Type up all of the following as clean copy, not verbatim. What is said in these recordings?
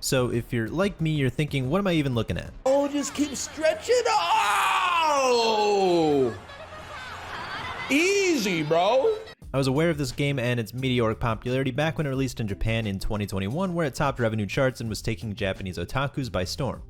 So if you're like me, you're thinking, what am I even looking at? Oh, just keep stretching. Oh! Easy, bro. I was aware of this game and its meteoric popularity back when it released in Japan in 2021, where it topped revenue charts and was taking Japanese otakus by storm.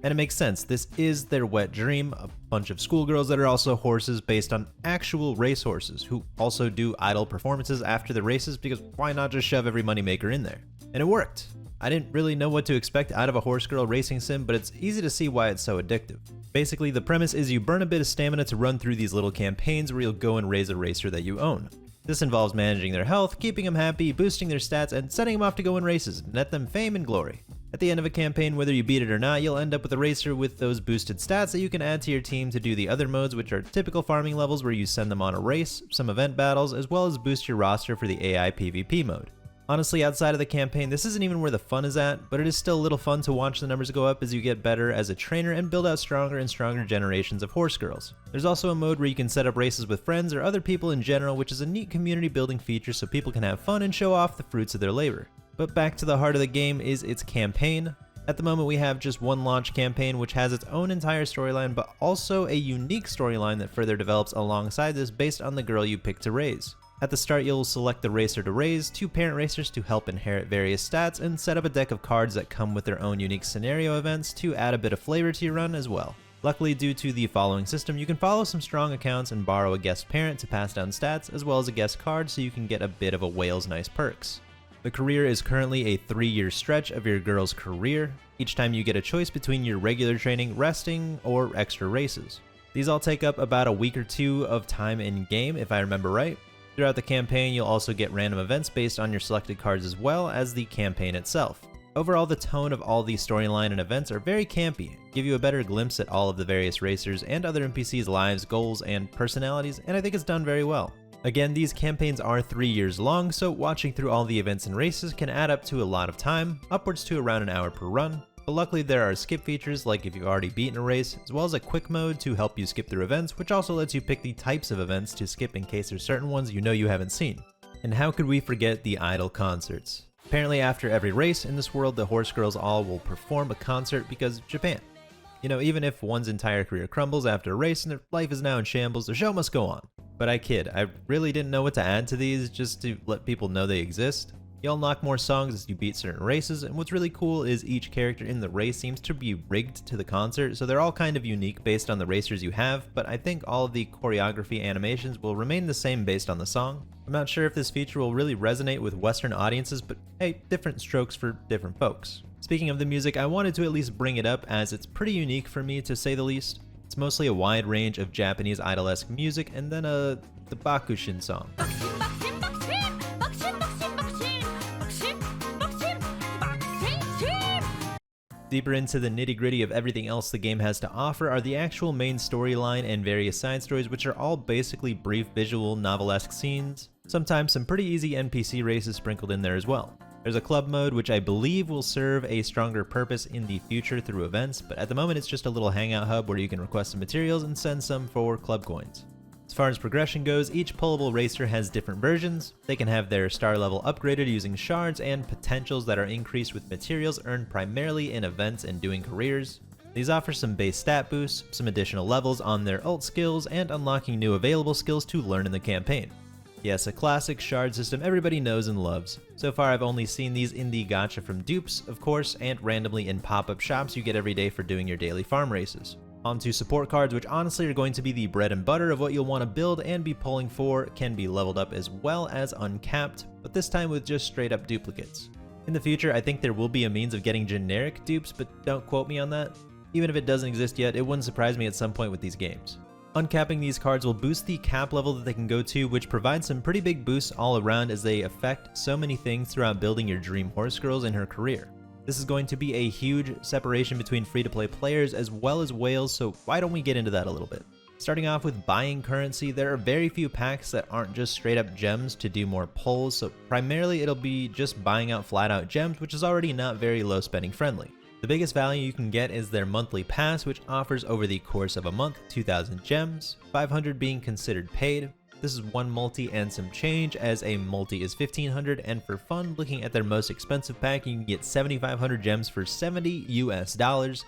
And it makes sense, this is their wet dream, a bunch of schoolgirls that are also horses based on actual racehorses, who also do idol performances after the races, because why not just shove every moneymaker in there? And it worked. I didn't really know what to expect out of a Horsegirl racing sim, but it's easy to see why it's so addictive. Basically, the premise is you burn a bit of stamina to run through these little campaigns where you'll go and raise a racer that you own. This involves managing their health, keeping them happy, boosting their stats, and setting them off to go in races and net them fame and glory. At the end of a campaign, whether you beat it or not, you'll end up with a racer with those boosted stats that you can add to your team to do the other modes, which are typical farming levels where you send them on a race, some event battles, as well as boost your roster for the AI PvP mode. Honestly, outside of the campaign, this isn't even where the fun is at, but it is still a little fun to watch the numbers go up as you get better as a trainer and build out stronger and stronger generations of Horsegirls. There's also a mode where you can set up races with friends or other people in general, which is a neat community building feature so people can have fun and show off the fruits of their labor. But back to the heart of the game is its campaign. At the moment we have just one launch campaign which has its own entire storyline, but also a unique storyline that further develops alongside this based on the girl you pick to raise. At the start, you'll select the racer to raise, 2 parent racers to help inherit various stats, and set up a deck of cards that come with their own unique scenario events to add a bit of flavor to your run as well. Luckily, due to the following system, you can follow some strong accounts and borrow a guest parent to pass down stats, as well as a guest card so you can get a bit of a whale's nice perks. The career is currently a 3-year stretch of your girl's career. Each time you get a choice between your regular training, resting, or extra races. These all take up about a week or 2 of time in game, if I remember right. Throughout the campaign, you'll also get random events based on your selected cards as well as the campaign itself. Overall, the tone of all these storyline and events are very campy, give you a better glimpse at all of the various racers and other NPCs' lives, goals, and personalities, and I think it's done very well. Again, these campaigns are 3 years long, so watching through all the events and races can add up to a lot of time, upwards to around an hour per run. But luckily there are skip features like if you've already beaten a race, as well as a quick mode to help you skip through events, which also lets you pick the types of events to skip in case there's certain ones you know you haven't seen. And how could we forget the idol concerts? Apparently after every race in this world, the Horsegirls all will perform a concert because Japan. You know, even if one's entire career crumbles after a race and their life is now in shambles, the show must go on. But I kid, I really didn't know what to add to these just to let people know they exist. You unlock more songs as you beat certain races, and what's really cool is each character in the race seems to be rigged to the concert, so they're all kind of unique based on the racers you have, but I think all of the choreography animations will remain the same based on the song. I'm not sure if this feature will really resonate with Western audiences, but hey, different strokes for different folks. Speaking of the music, I wanted to at least bring it up as it's pretty unique for me to say the least. It's mostly a wide range of Japanese idol-esque music and then the BAKUSHIN song. Deeper into the nitty-gritty of everything else the game has to offer are the actual main storyline and various side stories, which are all basically brief visual novelesque scenes, sometimes some pretty easy NPC races sprinkled in there as well. There's a club mode which I believe will serve a stronger purpose in the future through events, but at the moment it's just a little hangout hub where you can request some materials and send some for club coins. As far as progression goes, each pullable racer has different versions. They can have their star level upgraded using shards and potentials that are increased with materials earned primarily in events and doing careers. These offer some base stat boosts, some additional levels on their ult skills, and unlocking new available skills to learn in the campaign. Yes, a classic shard system everybody knows and loves. So far I've only seen these in the gacha from dupes, of course, and randomly in pop-up shops you get every day for doing your daily farm races. Onto support cards, which honestly are going to be the bread and butter of what you'll want to build and be pulling for, can be leveled up as well as uncapped, but this time with just straight up duplicates. In the future, I think there will be a means of getting generic dupes, but don't quote me on that. Even if it doesn't exist yet, it wouldn't surprise me at some point with these games. Uncapping these cards will boost the cap level that they can go to, which provides some pretty big boosts all around as they affect so many things throughout building your dream Horsegirls in her career. This is going to be a huge separation between free-to-play players as well as whales, so why don't we get into that a little bit? Starting off with buying currency, there are very few packs that aren't just straight up gems to do more pulls, so primarily it'll be just buying out flat out gems, which is already not very low spending friendly. The biggest value you can get is their monthly pass, which offers over the course of a month 2,000 gems, 500 being considered paid. This is one multi and some change, as a multi is 1500, and for fun, looking at their most expensive pack, you can get 7500 gems for $70 US,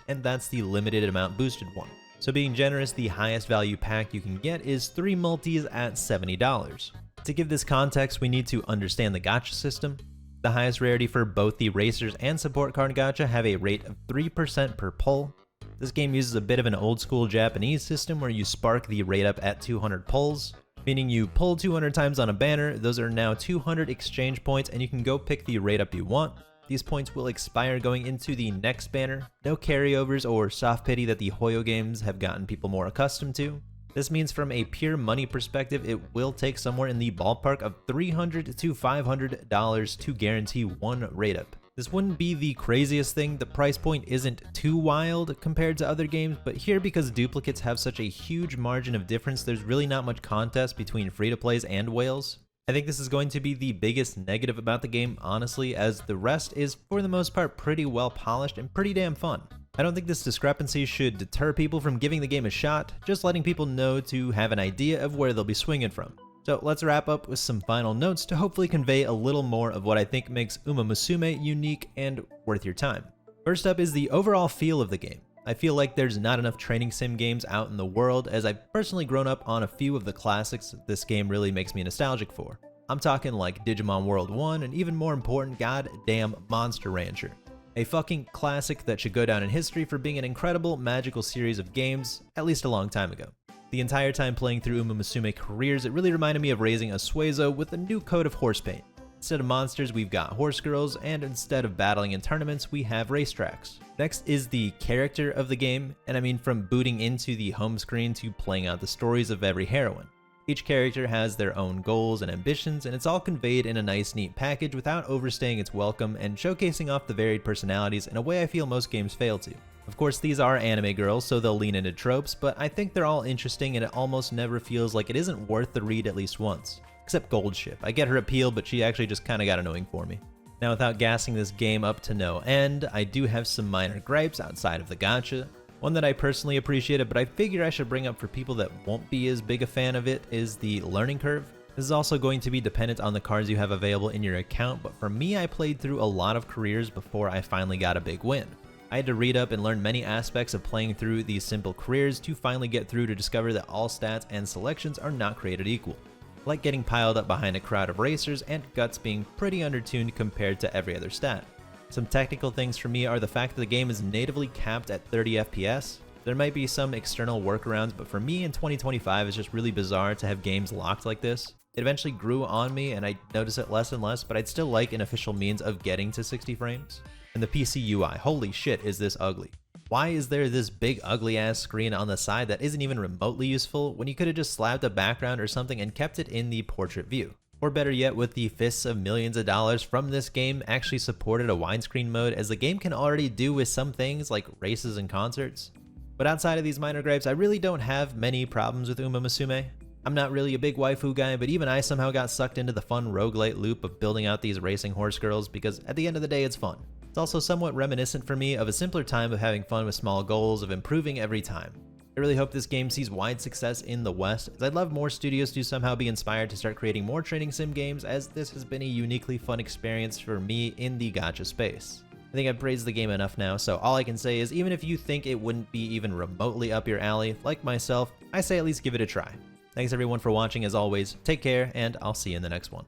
and that's the limited amount boosted one. So being generous, the highest value pack you can get is 3 multis at $70. To give this context, we need to understand the gacha system. The highest rarity for both the racers and support card gacha have a rate of 3% per pull. This game uses a bit of an old school Japanese system where you spark the rate up at 200 pulls, meaning you pull 200 times on a banner. Those are now 200 exchange points, and you can go pick the rate up you want. These points will expire going into the next banner. No carryovers or soft pity that the Hoyo games have gotten people more accustomed to. This means from a pure money perspective, it will take somewhere in the ballpark of $300 to $500 to guarantee one rate up. This wouldn't be the craziest thing, the price point isn't too wild compared to other games, but here, because duplicates have such a huge margin of difference, there's really not much contest between free-to-plays and whales. I think this is going to be the biggest negative about the game, honestly, as the rest is, for the most part, pretty well polished and pretty damn fun. I don't think this discrepancy should deter people from giving the game a shot, just letting people know to have an idea of where they'll be swinging from. So let's wrap up with some final notes to hopefully convey a little more of what I think makes Umamusume unique and worth your time. First up is the overall feel of the game. I feel like there's not enough training sim games out in the world, as I've personally grown up on a few of the classics this game really makes me nostalgic for. I'm talking like Digimon World 1 and, even more important, goddamn Monster Rancher. A fucking classic that should go down in history for being an incredible magical series of games, at least a long time ago. The entire time playing through Umamusume careers, it really reminded me of raising a Suezo with a new coat of horse paint. Instead of monsters, we've got Horsegirls, and instead of battling in tournaments, we have racetracks. Next is the character of the game, and I mean from booting into the home screen to playing out the stories of every heroine. Each character has their own goals and ambitions, and it's all conveyed in a nice, neat package without overstaying its welcome and showcasing off the varied personalities in a way I feel most games fail to. Of course, these are anime girls, so they'll lean into tropes, but I think they're all interesting, and it almost never feels like it isn't worth the read at least once. Except Goldship. I get her appeal, but she actually just kinda got annoying for me. Now, without gassing this game up to no end, I do have some minor gripes outside of the gacha. One that I personally appreciated, but I figure I should bring up for people that won't be as big a fan of it, is the learning curve. This is also going to be dependent on the cards you have available in your account, but for me, I played through a lot of careers before I finally got a big win. I had to read up and learn many aspects of playing through these simple careers to finally get through to discover that all stats and selections are not created equal. Like getting piled up behind a crowd of racers and guts being pretty undertuned compared to every other stat. Some technical things for me are the fact that the game is natively capped at 30 FPS. There might be some external workarounds, but for me in 2025 it's just really bizarre to have games locked like this. It eventually grew on me and I notice it less and less, but I'd still like an official means of getting to 60 frames. And the PC UI, holy shit is this ugly. Why is there this big ugly ass screen on the side that isn't even remotely useful when you could have just slapped a background or something and kept it in the portrait view? Or better yet, with the fists of millions of dollars from this game, actually supported a widescreen mode, as the game can already do with some things like races and concerts. But outside of these minor gripes, I really don't have many problems with Umamusume. I'm not really a big waifu guy, but even I somehow got sucked into the fun roguelite loop of building out these racing horse girls, because at the end of the day it's fun. It's also somewhat reminiscent for me of a simpler time of having fun with small goals of improving every time. I really hope this game sees wide success in the West, as I'd love more studios to somehow be inspired to start creating more training sim games, as this has been a uniquely fun experience for me in the gacha space. I think I've praised the game enough now, so all I can say is, even if you think it wouldn't be even remotely up your alley, like myself, I say at least give it a try. Thanks everyone for watching as always, take care, and I'll see you in the next one.